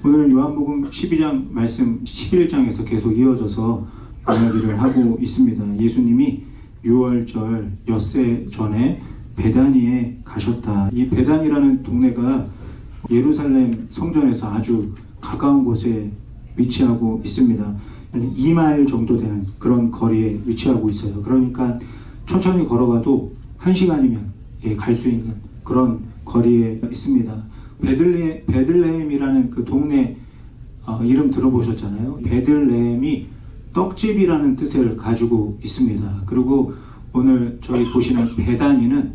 오늘 요한복음 12장 말씀 11장에서 계속 이어져서 이야기를 하고 있습니다. 예수님이 6월절 엿새 전에 베다니에 가셨다. 이 베다니라는 동네가 예루살렘 성전에서 아주 가까운 곳에 위치하고 있습니다. 2마일 정도 되는 그런 거리에 위치하고 있어요. 그러니까 천천히 걸어가도 1시간이면 갈 수 있는 그런 거리에 있습니다. 베들레헴이라는 그 동네 이름 들어보셨잖아요. 베들레헴이 떡집이라는 뜻을 가지고 있습니다. 그리고 오늘 저희 보시는 베다니는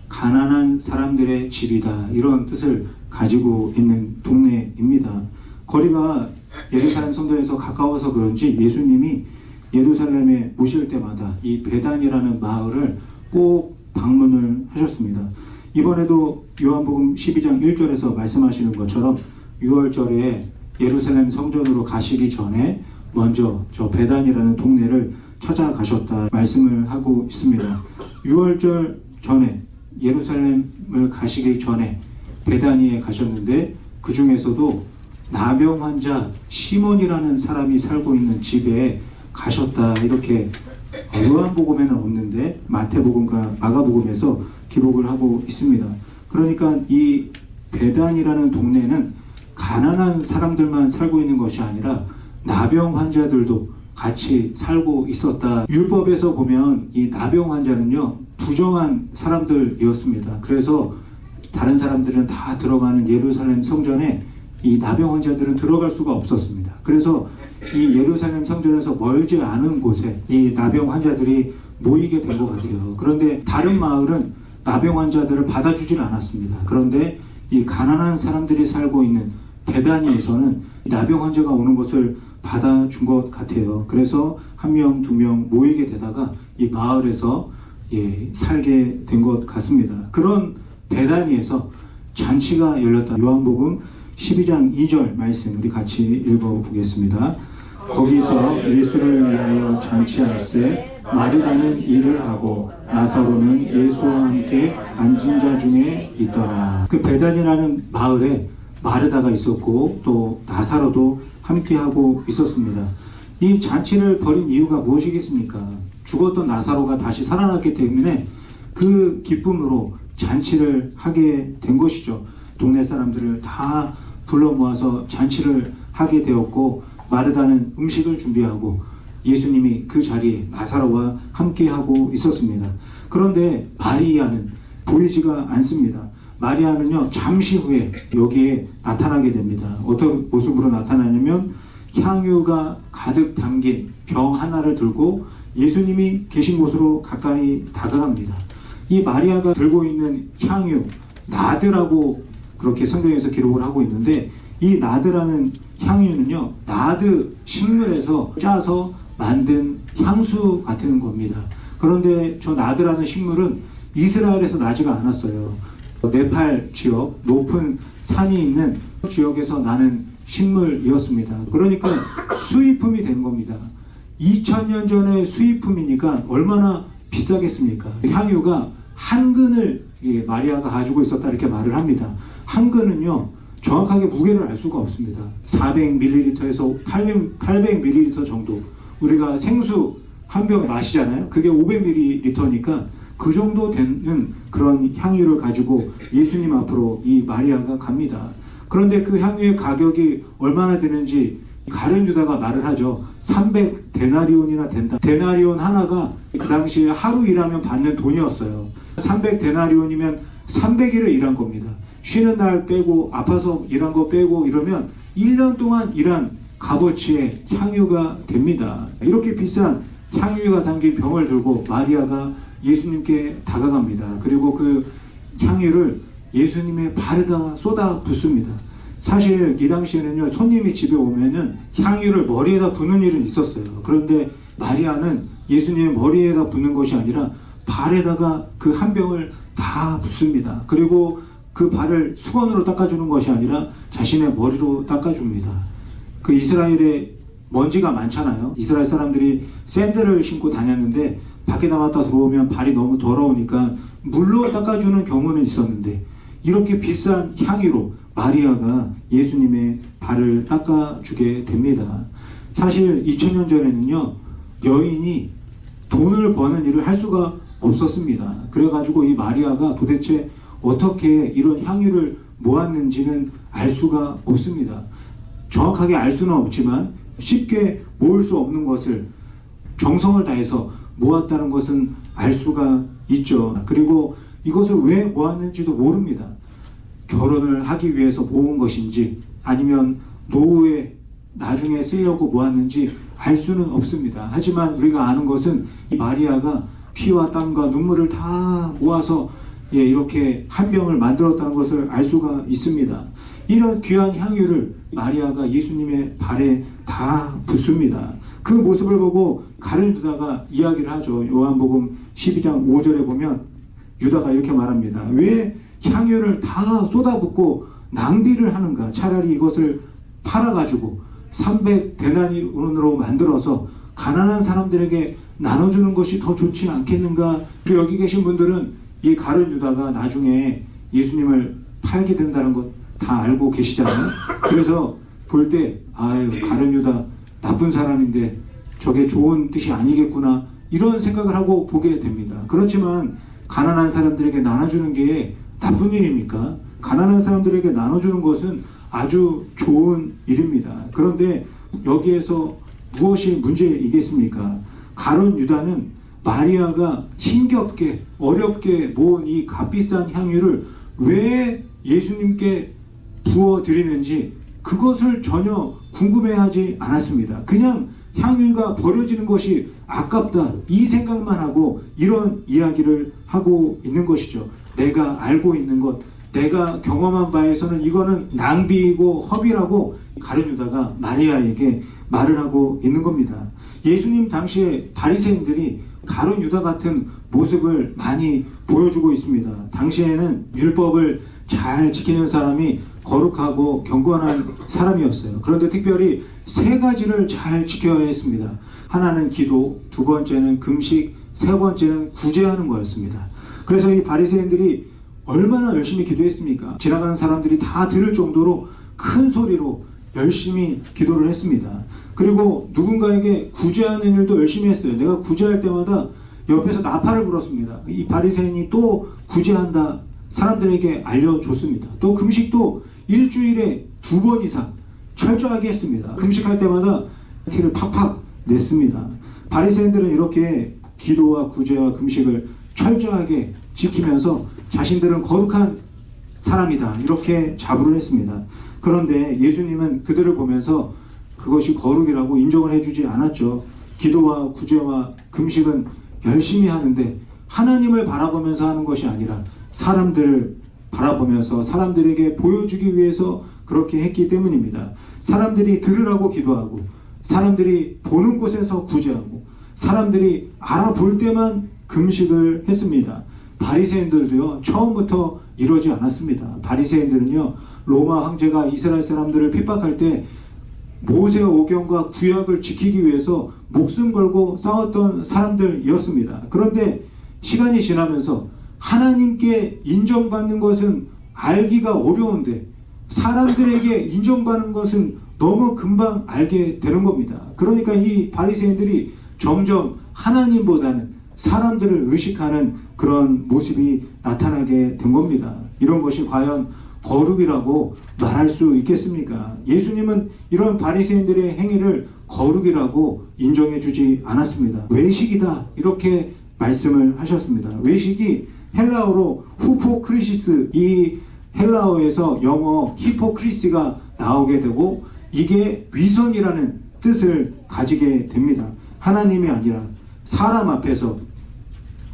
가난한 사람들의 집이다, 이런 뜻을 가지고 있는 동네입니다. 거리가 예루살렘 성전에서 가까워서 그런지 예수님이 예루살렘에 오실 때마다 이 베단이라는 마을을 꼭 방문을 하셨습니다. 이번에도 요한복음 12장 1절에서 말씀하시는 것처럼 6월절에 예루살렘 성전으로 가시기 전에 먼저 저 베단이라는 동네를 찾아가셨다 말씀을 하고 있습니다. 6월절 전에 예루살렘을 가시기 전에 베다니에 가셨는데 그 중에서도 나병 환자 시몬이라는 사람이 살고 있는 집에 가셨다, 이렇게 요한복음에는 없는데 마태복음과 마가복음에서 기록을 하고 있습니다. 그러니까 이 베단이라는 동네는 가난한 사람들만 살고 있는 것이 아니라 나병 환자들도 같이 살고 있었다. 율법에서 보면 이 나병 환자는요, 부정한 사람들이었습니다. 그래서 다른 사람들은 다 들어가는 예루살렘 성전에 이 나병 환자들은 들어갈 수가 없었습니다. 그래서 이 예루살렘 성전에서 멀지 않은 곳에 이 나병 환자들이 모이게 된 것 같아요. 그런데 다른 마을은 나병 환자들을 받아주질 않았습니다. 그런데 이 가난한 사람들이 살고 있는 베다니에서는 나병 환자가 오는 것을 받아준 것 같아요. 그래서 한 명, 두 명 모이게 되다가 이 마을에서 살게 된 것 같습니다. 그런 베다니에서 잔치가 열렸다. 요한복음 12장 2절 말씀 우리 같이 읽어보겠습니다. 거기서 예수를 위하여 잔치할세 마르다는 일을 하고 나사로는 예수와 함께 앉은 자 중에 있더라. 그 베단이라는 마을에 마르다가 있었고 또 나사로도 함께하고 있었습니다. 이 잔치를 벌인 이유가 무엇이겠습니까? 죽었던 나사로가 다시 살아났기 때문에 그 기쁨으로 잔치를 하게 된 것이죠. 동네 사람들을 다 불러 모아서 잔치를 하게 되었고, 마르다는 음식을 준비하고 예수님이 그 자리에 나사로와 함께하고 있었습니다. 그런데 마리아는 보이지가 않습니다. 마리아는요, 잠시 후에 여기에 나타나게 됩니다. 어떤 모습으로 나타나냐면 향유가 가득 담긴 병 하나를 들고 예수님이 계신 곳으로 가까이 다가갑니다. 이 마리아가 들고 있는 향유, 나드라고 그렇게 성경에서 기록을 하고 있는데, 이 나드라는 향유는요, 나드 식물에서 짜서 만든 향수 같은 겁니다. 그런데 저 나드라는 식물은 이스라엘에서 나지가 않았어요. 네팔 지역, 높은 산이 있는 지역에서 나는 식물이었습니다. 그러니까 수입품이 된 겁니다. 2000년 전에 수입품이니까 얼마나 비싸겠습니까? 향유가 한 근을 마리아가 가지고 있었다, 이렇게 말을 합니다. 한 근은요, 정확하게 무게를 알 수가 없습니다. 400ml에서 800ml 정도. 우리가 생수 한 병 마시잖아요. 그게 500ml니까 그 정도 되는 그런 향유를 가지고 예수님 앞으로 이 마리아가 갑니다. 그런데 그 향유의 가격이 얼마나 되는지 가룟 유다가 말을 하죠. 300데나리온이나 된다. 데나리온 하나가 그 당시에 하루 일하면 받는 돈이었어요. 300데나리온이면 300일을 일한 겁니다. 쉬는 날 빼고 아파서 일한 거 빼고 이러면 1년 동안 일한 값어치의 향유가 됩니다. 이렇게 비싼 향유가 담긴 병을 들고 마리아가 예수님께 다가갑니다. 그리고 그 향유를 예수님의 발에다 쏟아 붓습니다. 사실 이 당시에는요, 손님이 집에 오면은 향유를 머리에다 붓는 일은 있었어요. 그런데 마리아는 예수님의 머리에다 붓는 것이 아니라 발에다가 그 한 병을 다 붓습니다. 그리고 그 발을 수건으로 닦아주는 것이 아니라 자신의 머리로 닦아줍니다. 그 이스라엘에 먼지가 많잖아요. 이스라엘 사람들이 샌들을 신고 다녔는데 밖에 나갔다 들어오면 발이 너무 더러우니까 물로 닦아주는 경우는 있었는데, 이렇게 비싼 향유로 마리아가 예수님의 발을 닦아주게 됩니다. 사실 2000년 전에는요, 여인이 돈을 버는 일을 할 수가 없었습니다. 그래가지고 이 마리아가 도대체 어떻게 이런 향유를 모았는지는 알 수가 없습니다. 정확하게 알 수는 없지만 쉽게 모을 수 없는 것을 정성을 다해서 모았다는 것은 알 수가 있죠. 그리고 이것을 왜 모았는지도 모릅니다. 결혼을 하기 위해서 모은 것인지 아니면 노후에 나중에 쓰려고 모았는지 알 수는 없습니다. 하지만 우리가 아는 것은 이 마리아가 피와 땀과 눈물을 다 모아서 이렇게 한 병을 만들었다는 것을 알 수가 있습니다. 이런 귀한 향유를 마리아가 예수님의 발에 다 붓습니다. 그 모습을 보고 가룟 유다가 이야기를 하죠. 요한복음 12장 5절에 보면 유다가 이렇게 말합니다. 왜 향유를 다 쏟아붓고 낭비를 하는가? 차라리 이것을 팔아가지고 300데나리온으로 만들어서 가난한 사람들에게 나눠주는 것이 더 좋지 않겠는가? 그리고 여기 계신 분들은 이 가룟 유다가 나중에 예수님을 팔게 된다는 것 다 알고 계시잖아요. 그래서 볼 때 아유, 가룟 유다 나쁜 사람인데 저게 좋은 뜻이 아니겠구나, 이런 생각을 하고 보게 됩니다. 그렇지만 가난한 사람들에게 나눠주는 게 나쁜 일입니까? 가난한 사람들에게 나눠주는 것은 아주 좋은 일입니다. 그런데 여기에서 무엇이 문제이겠습니까? 가룟 유다는 마리아가 힘겹게 어렵게 모은 이 값비싼 향유를 왜 예수님께 부어드리는지 그것을 전혀 궁금해하지 않았습니다. 그냥 향유가 버려지는 것이 아깝다, 이 생각만 하고 이런 이야기를 하고 있는 것이죠. 내가 알고 있는 것, 내가 경험한 바에서는 이거는 낭비이고 허비라고 가룟 유다가 마리아에게 말을 하고 있는 겁니다. 예수님 당시에 바리새인들이 가룟 유다 같은 모습을 많이 보여주고 있습니다. 당시에는 율법을 잘 지키는 사람이 거룩하고 경건한 사람이었어요. 그런데 특별히 세 가지를 잘 지켜야 했습니다. 하나는 기도, 두 번째는 금식, 세 번째는 구제하는 거였습니다. 그래서 이 바리새인들이 얼마나 열심히 기도했습니까? 지나가는 사람들이 다 들을 정도로 큰 소리로 열심히 기도를 했습니다. 그리고 누군가에게 구제하는 일도 열심히 했어요. 내가 구제할 때마다 옆에서 나팔을 불었습니다. 이 바리새인이 또 구제한다, 사람들에게 알려줬습니다. 또 금식도 일주일에 2번 이상 철저하게 했습니다. 금식할 때마다 티를 팍팍 냈습니다. 바리새인들은 이렇게 기도와 구제와 금식을 철저하게 지키면서 자신들은 거룩한 사람이다, 이렇게 자부를 했습니다. 그런데 예수님은 그들을 보면서 그것이 거룩이라고 인정을 해주지 않았죠. 기도와 구제와 금식은 열심히 하는데 하나님을 바라보면서 하는 것이 아니라 사람들을 바라보면서 사람들에게 보여주기 위해서 그렇게 했기 때문입니다. 사람들이 들으라고 기도하고, 사람들이 보는 곳에서 구제하고, 사람들이 알아볼 때만 금식을 했습니다. 바리새인들도요, 처음부터 이러지 않았습니다. 바리새인들은요, 로마 황제가 이스라엘 사람들을 핍박할 때 모세 오경과 구약을 지키기 위해서 목숨 걸고 싸웠던 사람들이었습니다. 그런데 시간이 지나면서 하나님께 인정받는 것은 알기가 어려운데 사람들에게 인정받는 것은 너무 금방 알게 되는 겁니다. 그러니까 이 바리새인들이 점점 하나님보다는 사람들을 의식하는 그런 모습이 나타나게 된 겁니다. 이런 것이 과연 거룩이라고 말할 수 있겠습니까? 예수님은 이런 바리새인들의 행위를 거룩이라고 인정해 주지 않았습니다. 외식이다, 이렇게 말씀을 하셨습니다. 외식이 헬라어로 후포크리시스, 이 헬라어에서 영어 히포크리시가 나오게 되고 이게 위선이라는 뜻을 가지게 됩니다. 하나님이 아니라 사람 앞에서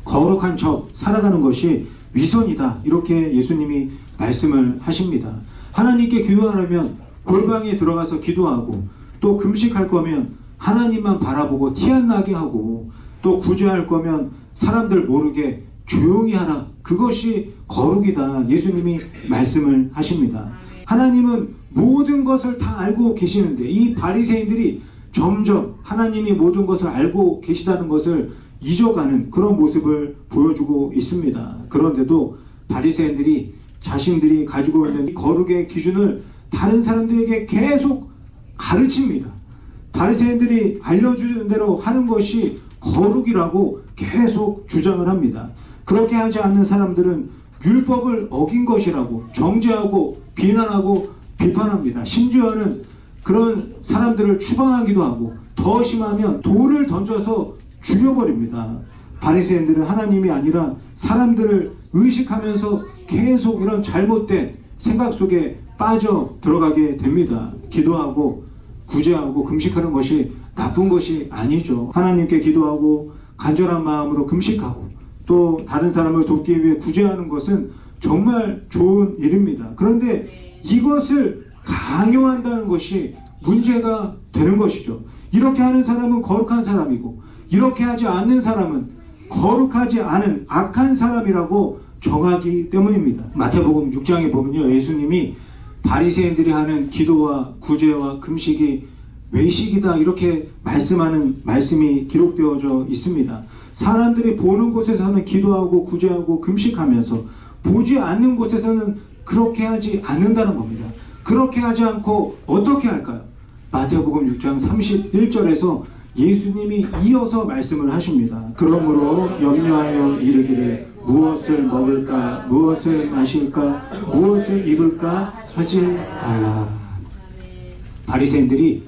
거룩한 척 살아가는 것이 위선이다, 이렇게 예수님이 말씀을 하십니다. 하나님께 기도하려면 골방에 들어가서 기도하고, 또 금식할 거면 하나님만 바라보고 티 안 나게 하고, 또 구제할 거면 사람들 모르게 조용히 하라, 그것이 거룩이다, 예수님이 말씀을 하십니다. 하나님은 모든 것을 다 알고 계시는데 이 바리새인들이 점점 하나님이 모든 것을 알고 계시다는 것을 잊어가는 그런 모습을 보여주고 있습니다. 그런데도 바리새인들이 자신들이 가지고 있는 거룩의 기준을 다른 사람들에게 계속 가르칩니다. 바리새인들이 알려주는 대로 하는 것이 거룩이라고 계속 주장을 합니다. 그렇게 하지 않는 사람들은 율법을 어긴 것이라고 정죄하고 비난하고 비판합니다. 심지어는 그런 사람들을 추방하기도 하고 더 심하면 돌을 던져서 죽여버립니다. 바리새인들은 하나님이 아니라 사람들을 의식하면서 계속 이런 잘못된 생각 속에 빠져 들어가게 됩니다. 기도하고 구제하고 금식하는 것이 나쁜 것이 아니죠. 하나님께 기도하고 간절한 마음으로 금식하고 또 다른 사람을 돕기 위해 구제하는 것은 정말 좋은 일입니다. 그런데 이것을 강요한다는 것이 문제가 되는 것이죠. 이렇게 하는 사람은 거룩한 사람이고 이렇게 하지 않는 사람은 거룩하지 않은 악한 사람이라고 정하기 때문입니다. 마태복음 6장에 보면요, 예수님이 바리새인들이 하는 기도와 구제와 금식이 외식이다 이렇게 말씀하는 말씀이 기록되어져 있습니다. 사람들이 보는 곳에서는 기도하고 구제하고 금식하면서 보지 않는 곳에서는 그렇게 하지 않는다는 겁니다. 그렇게 하지 않고 어떻게 할까요? 마태복음 6장 31절에서 예수님이 이어서 말씀을 하십니다. 그러므로 염려하여 이르기를 무엇을 먹을까, 무엇을 마실까, 무엇을 입을까 하지 말라. 바리새인들이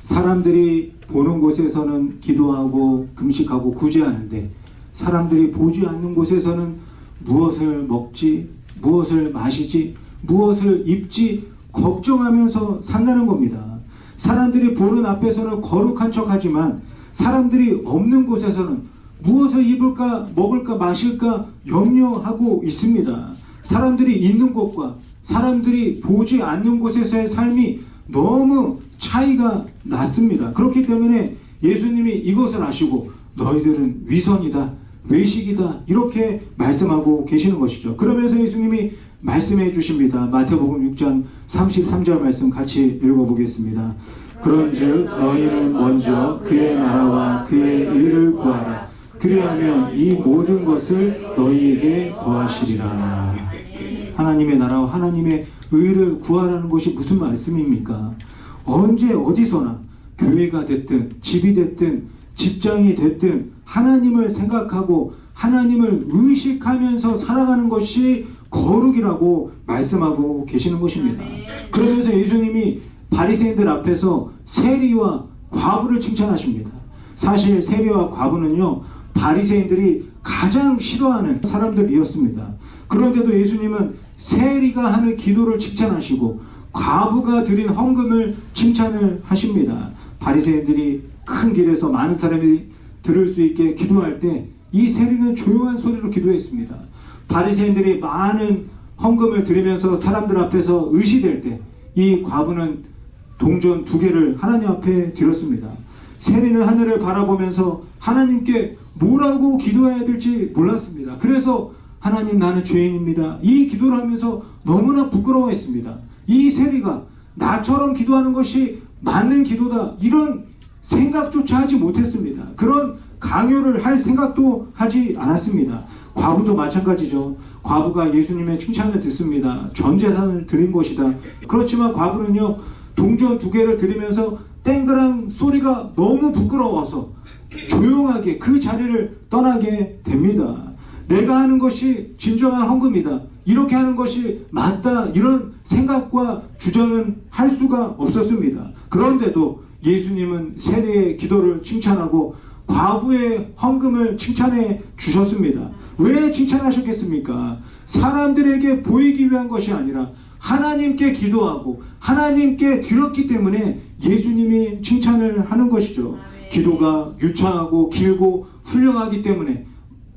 사람들이 보는 곳에서는 기도하고 금식하고 구제하는데 사람들이 보지 않는 곳에서는 무엇을 먹지, 무엇을 마시지, 무엇을 입지 걱정하면서 산다는 겁니다. 사람들이 보는 앞에서는 거룩한 척하지만 사람들이 없는 곳에서는 무엇을 입을까, 먹을까, 마실까 염려하고 있습니다. 사람들이 있는 곳과 사람들이 보지 않는 곳에서의 삶이 너무 차이가 났습니다. 그렇기 때문에 예수님이 이것을 아시고 너희들은 위선이다, 외식이다 이렇게 말씀하고 계시는 것이죠. 그러면서 예수님이 말씀해 주십니다. 마태복음 6장 33절 말씀 같이 읽어보겠습니다. 그런즉 너희는 먼저 그의 나라와 그의 의를 구하라. 그리하면 이 모든 것을 너희에게 더하시리라. 하나님의 나라와 하나님의 의를 구하라는 것이 무슨 말씀입니까? 언제 어디서나 교회가 됐든 집이 됐든 직장이 됐든 하나님을 생각하고 하나님을 의식하면서 살아가는 것이 거룩이라고 말씀하고 계시는 것입니다. 그러면서 예수님이 바리새인들 앞에서 세리와 과부를 칭찬하십니다. 사실 세리와 과부는요, 바리새인들이 가장 싫어하는 사람들이었습니다. 그런데도 예수님은 세리가 하는 기도를 칭찬하시고 과부가 드린 헌금을 칭찬을 하십니다. 바리새인들이 큰 길에서 많은 사람이 들을 수 있게 기도할 때 이 세리는 조용한 소리로 기도했습니다. 바리새인들이 많은 헌금을 드리면서 사람들 앞에서 의시될 때 이 과부는 동전 2개를 하나님 앞에 드렸습니다. 세리는 하늘을 바라보면서 하나님께 뭐라고 기도해야 될지 몰랐습니다. 그래서 하나님 나는 죄인입니다. 이 기도를 하면서 너무나 부끄러워했습니다. 이 세리가 나처럼 기도하는 것이 맞는 기도다 이런 생각조차 하지 못했습니다. 그런 강요를 할 생각도 하지 않았습니다. 과부도 마찬가지죠. 과부가 예수님의 칭찬을 듣습니다. 전 재산을 드린 것이다. 그렇지만 과부는요, 동전 2개를 드리면서 땡그랑 소리가 너무 부끄러워서 조용하게 그 자리를 떠나게 됩니다. 내가 하는 것이 진정한 헌금이다, 이렇게 하는 것이 맞다, 이런 생각과 주장은 할 수가 없었습니다. 그런데도 예수님은 세리의 기도를 칭찬하고 과부의 헌금을 칭찬해 주셨습니다. 왜 칭찬하셨겠습니까? 사람들에게 보이기 위한 것이 아니라 하나님께 기도하고 하나님께 드렸기 때문에 예수님이 칭찬을 하는 것이죠. 기도가 유창하고 길고 훌륭하기 때문에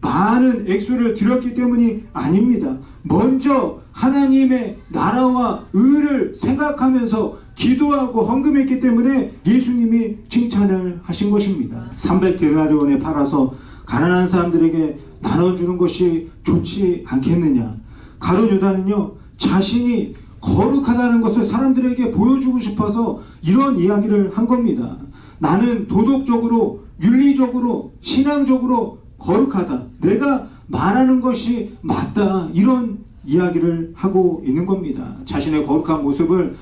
많은 액수를 드렸기 때문이 아닙니다. 먼저 하나님의 나라와 의를 생각하면서 기도하고 헌금했기 때문에 예수님이 칭찬을 하신 것입니다. 300데나리온에 팔아서 가난한 사람들에게 나눠주는 것이 좋지 않겠느냐. 가룟 유다는요, 자신이 거룩하다는 것을 사람들에게 보여주고 싶어서 이런 이야기를 한 겁니다. 나는 도덕적으로, 윤리적으로, 신앙적으로 거룩하다, 내가 말하는 것이 맞다, 이런 이야기를 하고 있는 겁니다. 자신의 거룩한 모습을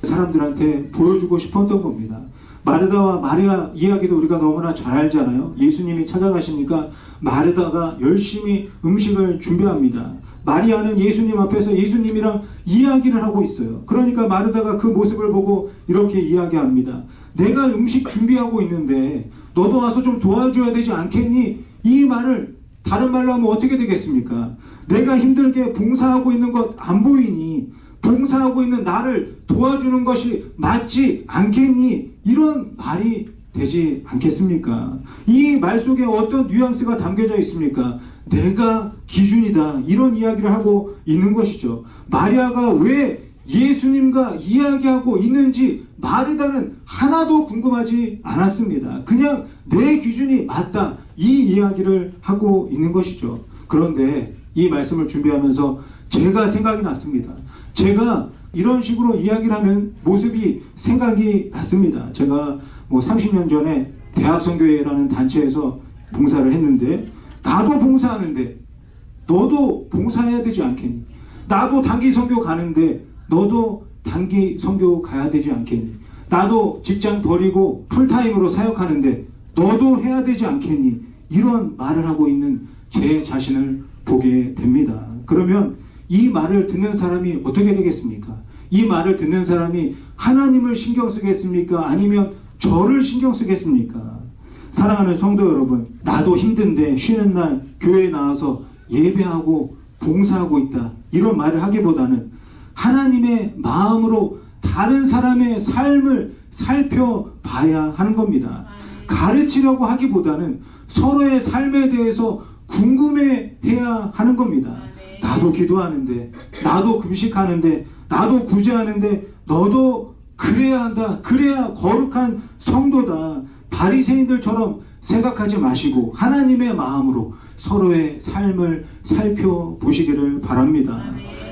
사람들한테 보여주고 싶었던 겁니다. 마르다와 마리아 이야기도 우리가 너무나 잘 알잖아요. 예수님이 찾아가시니까 마르다가 열심히 음식을 준비합니다. 마리아는 예수님 앞에서 예수님이랑 이야기를 하고 있어요. 그러니까 마르다가 그 모습을 보고 이렇게 이야기합니다. 내가 음식 준비하고 있는데 너도 와서 좀 도와줘야 되지 않겠니? 이 말을 다른 말로 하면 어떻게 되겠습니까? 내가 힘들게 봉사하고 있는 것 안 보이니? 봉사하고 있는 나를 도와주는 것이 맞지 않겠니? 이런 말이 되지 않겠습니까? 이 말 속에 어떤 뉘앙스가 담겨져 있습니까? 내가 기준이다. 이런 이야기를 하고 있는 것이죠. 마리아가 왜 예수님과 이야기하고 있는지 마르다는 하나도 궁금하지 않았습니다. 그냥 내 기준이 맞다. 이 이야기를 하고 있는 것이죠. 그런데 이 말씀을 준비하면서 제가 생각이 났습니다. 제가 이런 식으로 이야기를 하면 모습이 생각이 났습니다. 제가 30년 전에 대학선교회라는 단체에서 봉사를 했는데 나도 봉사하는데 너도 봉사해야 되지 않겠니? 나도 단기 선교 가는데 너도 단기 선교 가야 되지 않겠니? 나도 직장 버리고 풀타임으로 사역하는데 너도 해야 되지 않겠니? 이런 말을 하고 있는 제 자신을 보게 됩니다. 그러면 이 말을 듣는 사람이 어떻게 되겠습니까? 이 말을 듣는 사람이 하나님을 신경 쓰겠습니까? 아니면 저를 신경 쓰겠습니까? 사랑하는 성도 여러분, 나도 힘든데 쉬는 날 교회에 나와서 예배하고 봉사하고 있다. 이런 말을 하기보다는 하나님의 마음으로 다른 사람의 삶을 살펴봐야 하는 겁니다. 가르치려고 하기보다는 서로의 삶에 대해서 궁금해해야 하는 겁니다. 나도 기도하는데, 나도 금식하는데, 나도 구제하는데 너도 그래야 한다. 그래야 거룩한 성도다. 바리새인들처럼 생각하지 마시고 하나님의 마음으로 서로의 삶을 살펴보시기를 바랍니다.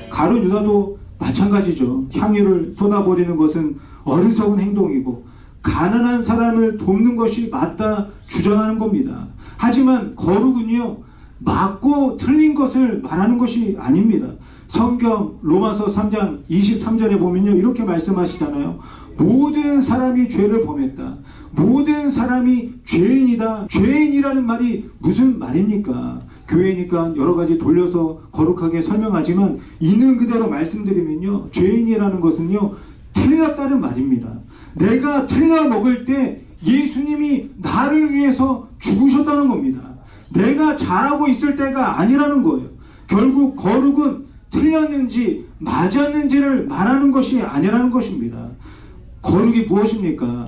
가룟 유다도 마찬가지죠. 향유를 쏟아버리는 것은 어리석은 행동이고 가난한 사람을 돕는 것이 맞다 주장하는 겁니다. 하지만 거룩은요, 맞고 틀린 것을 말하는 것이 아닙니다. 성경 로마서 3장 23절에 보면요, 이렇게 말씀하시잖아요. 모든 사람이 죄를 범했다. 모든 사람이 죄인이다. 죄인이라는 말이 무슨 말입니까? 교회니까 여러 가지 돌려서 거룩하게 설명하지만 있는 그대로 말씀드리면요, 죄인이라는 것은요, 틀렸다는 말입니다. 내가 틀려 먹을 때 예수님이 나를 위해서 죽으셨다는 겁니다. 내가 잘하고 있을 때가 아니라는 거예요. 결국 거룩은 틀렸는지 맞았는지를 말하는 것이 아니라는 것입니다. 거룩이 무엇입니까?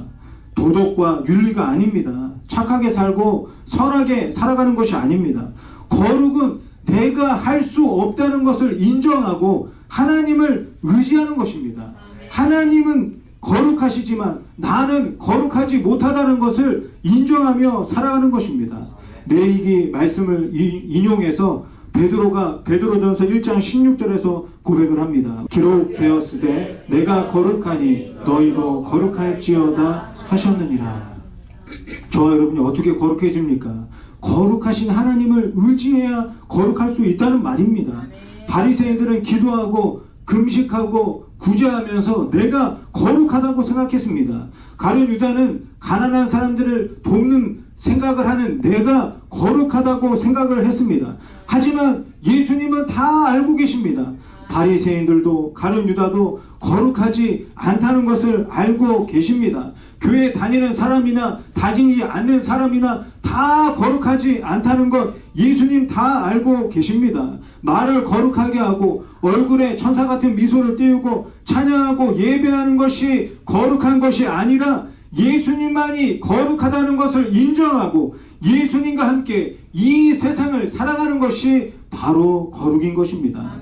도덕과 윤리가 아닙니다. 착하게 살고 선하게 살아가는 것이 아닙니다. 거룩은 내가 할 수 없다는 것을 인정하고 하나님을 의지하는 것입니다. 하나님은 거룩하시지만 나는 거룩하지 못하다는 것을 인정하며 살아가는 것입니다. 레위기 말씀을 인용해서 베드로전서 1장 16절에서 고백을 합니다. 기록되었으되 내가 거룩하니 너희도 거룩할지어다 하셨느니라. 저와 여러분이 어떻게 거룩해집니까? 거룩하신 하나님을 의지해야 거룩할 수 있다는 말입니다. 바리새인들은 기도하고 금식하고 구제하면서 내가 거룩하다고 생각했습니다. 가룟 유다는 가난한 사람들을 돕는 생각을 하는 내가 거룩하다고 생각을 했습니다. 하지만 예수님은 다 알고 계십니다. 바리새인들도 가룟 유다도 거룩하지 않다는 것을 알고 계십니다. 교회 다니는 사람이나 다니지 않는 사람이나 다 거룩하지 않다는 것 예수님 다 알고 계십니다. 말을 거룩하게 하고 얼굴에 천사 같은 미소를 띄우고 찬양하고 예배하는 것이 거룩한 것이 아니라 예수님만이 거룩하다는 것을 인정하고 예수님과 함께 이 세상을 살아가는 것이 바로 거룩인 것입니다.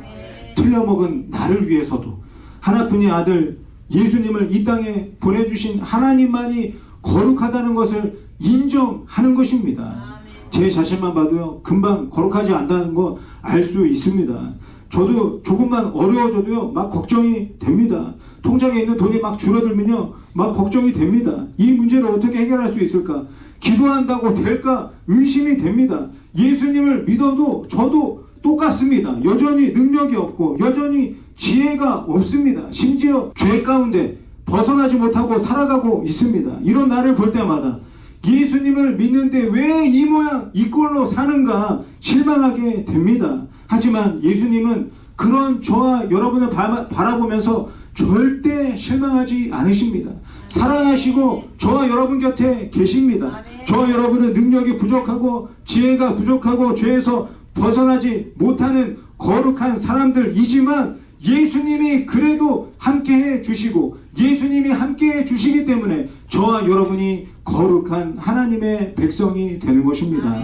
틀려먹은 나를 위해서도 하나뿐인 아들 예수님을 이 땅에 보내주신 하나님만이 거룩하다는 것을 인정하는 것입니다. 제 자신만 봐도요, 금방 거룩하지 않다는 거 알 수 있습니다. 저도 조금만 어려워져도요, 막 걱정이 됩니다. 통장에 있는 돈이 막 줄어들면요, 막 걱정이 됩니다. 이 문제를 어떻게 해결할 수 있을까? 기도한다고 될까? 의심이 됩니다. 예수님을 믿어도 저도 똑같습니다. 여전히 능력이 없고 여전히 지혜가 없습니다. 심지어 죄 가운데 벗어나지 못하고 살아가고 있습니다. 이런 나를 볼 때마다 예수님을 믿는데 왜 이 모양 이 꼴로 사는가 실망하게 됩니다. 하지만 예수님은 그런 저와 여러분을 바라보면서 절대 실망하지 않으십니다. 사랑하시고 저와 여러분 곁에 계십니다. 저와 여러분은 능력이 부족하고 지혜가 부족하고 죄에서 벗어나지 못하는 거룩한 사람들이지만 예수님이 그래도 함께해 주시고 예수님이 함께해 주시기 때문에 저와 여러분이 거룩한 하나님의 백성이 되는 것입니다.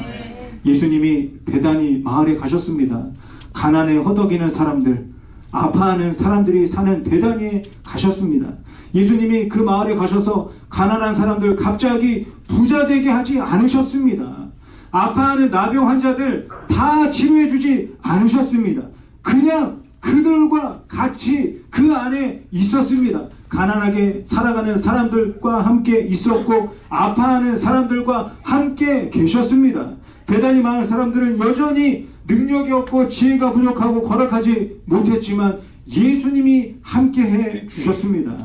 예수님이 베다니 마을에 가셨습니다. 가난에 허덕이는 사람들, 아파하는 사람들이 사는 베다니에 가셨습니다. 예수님이 그 마을에 가셔서 가난한 사람들 갑자기 부자 되게 하지 않으셨습니다. 아파하는 나병 환자들 다 치료해 주지 않으셨습니다. 그냥 그들과 같이 그 안에 있었습니다. 가난하게 살아가는 사람들과 함께 있었고 아파하는 사람들과 함께 계셨습니다. 베다니 마을 사람들은 여전히 능력이 없고 지혜가 부족하고 거룩하지 못했지만 예수님이 함께해 주셨습니다.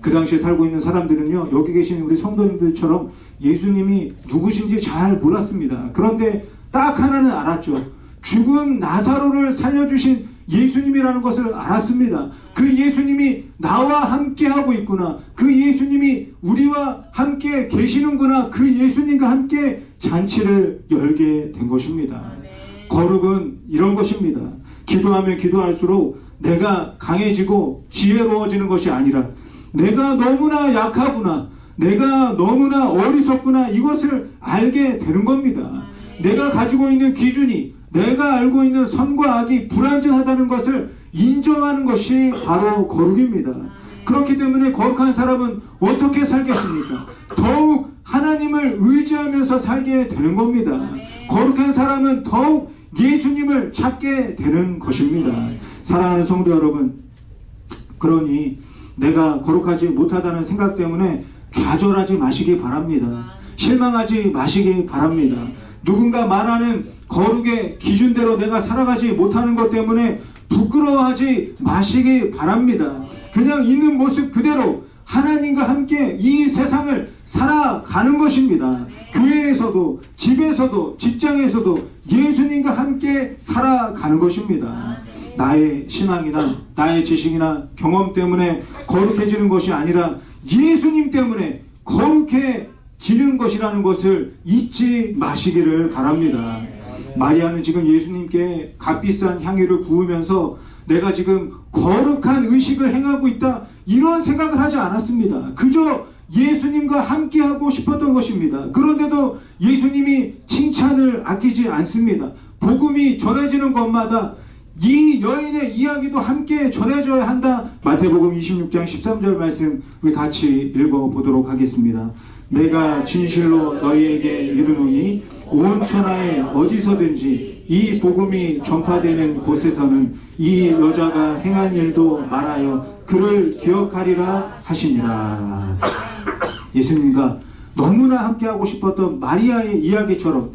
그 당시에 살고 있는 사람들은요, 여기 계신 우리 성도님들처럼 예수님이 누구신지 잘 몰랐습니다. 그런데 딱 하나는 알았죠. 죽은 나사로를 살려주신 예수님이라는 것을 알았습니다. 그 예수님이 나와 함께 하고 있구나. 그 예수님이 우리와 함께 계시는구나. 그 예수님과 함께 잔치를 열게 된 것입니다. 거룩은 이런 것입니다. 기도하면 기도할수록 내가 강해지고 지혜로워지는 것이 아니라 내가 너무나 약하구나, 내가 너무나 어리석구나, 이것을 알게 되는 겁니다. 내가 가지고 있는 기준이, 내가 알고 있는 선과 악이 불완전하다는 것을 인정하는 것이 바로 거룩입니다. 그렇기 때문에 거룩한 사람은 어떻게 살겠습니까? 더욱 하나님을 의지하면서 살게 되는 겁니다. 거룩한 사람은 더욱 예수님을 찾게 되는 것입니다. 사랑하는 성도 여러분, 그러니 내가 거룩하지 못하다는 생각 때문에 좌절하지 마시기 바랍니다. 실망하지 마시기 바랍니다. 누군가 말하는 거룩의 기준대로 내가 살아가지 못하는 것 때문에 부끄러워하지 마시기 바랍니다. 그냥 있는 모습 그대로 하나님과 함께 이 세상을 살아가는 것입니다. 교회에서도, 집에서도, 직장에서도 예수님과 함께 살아가는 것입니다. 나의 신앙이나 나의 지식이나 경험 때문에 거룩해지는 것이 아니라 예수님 때문에 거룩해지는 것이라는 것을 잊지 마시기를 바랍니다. 마리아는 지금 예수님께 값비싼 향유를 부으면서 내가 지금 거룩한 의식을 행하고 있다, 이런 생각을 하지 않았습니다. 그저 예수님과 함께하고 싶었던 것입니다. 그런데도 예수님이 칭찬을 아끼지 않습니다. 복음이 전해지는 것마다 이 여인의 이야기도 함께 전해져야 한다. 마태복음 26장 13절 말씀 우리 같이 읽어보도록 하겠습니다. 내가 진실로 너희에게 이르노니 온 천하에 어디서든지 이 복음이 전파되는 곳에서는 이 여자가 행한 일도 말하여 그를 기억하리라 하시니라. 예수님과 너무나 함께하고 싶었던 마리아의 이야기처럼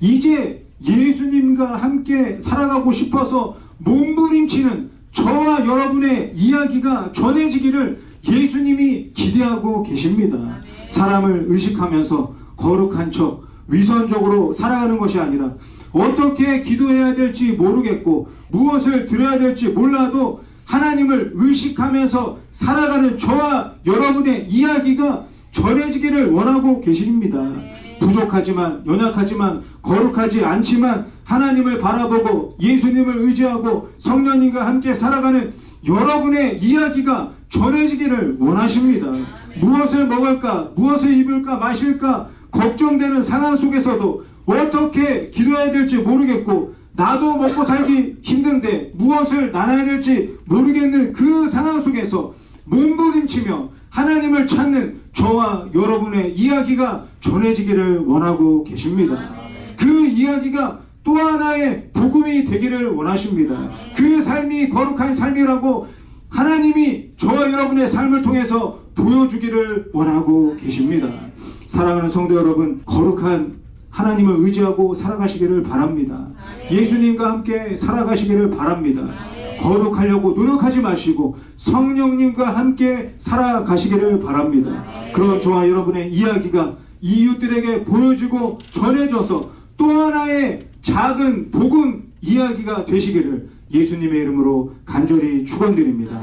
이제 예수님과 함께 살아가고 싶어서 몸부림치는 저와 여러분의 이야기가 전해지기를 예수님이 기대하고 계십니다. 사람을 의식하면서 거룩한 척 위선적으로 살아가는 것이 아니라 어떻게 기도해야 될지 모르겠고 무엇을 드려야 될지 몰라도 하나님을 의식하면서 살아가는 저와 여러분의 이야기가 전해지기를 원하고 계십니다. 부족하지만, 연약하지만, 거룩하지 않지만 하나님을 바라보고 예수님을 의지하고 성령님과 함께 살아가는 여러분의 이야기가 전해지기를 원하십니다. 무엇을 먹을까, 무엇을 입을까, 마실까 걱정되는 상황 속에서도 어떻게 기도해야 될지 모르겠고 나도 먹고 살기 힘든데 무엇을 나눠야 될지 모르겠는 그 상황 속에서 몸부림치며 하나님을 찾는 저와 여러분의 이야기가 전해지기를 원하고 계십니다. 그 이야기가 또 하나의 복음이 되기를 원하십니다. 그 삶이 거룩한 삶이라고 하나님이 저와 여러분의 삶을 통해서 보여주기를 원하고 계십니다. 사랑하는 성도 여러분, 거룩한 하나님을 의지하고 살아가시기를 바랍니다. 예수님과 함께 살아가시기를 바랍니다. 거룩하려고 노력하지 마시고 성령님과 함께 살아가시기를 바랍니다. 그런 저와 여러분의 이야기가 이웃들에게 보여주고 전해져서 또 하나의 작은 복음 이야기가 되시기를 예수님의 이름으로 간절히 축원드립니다.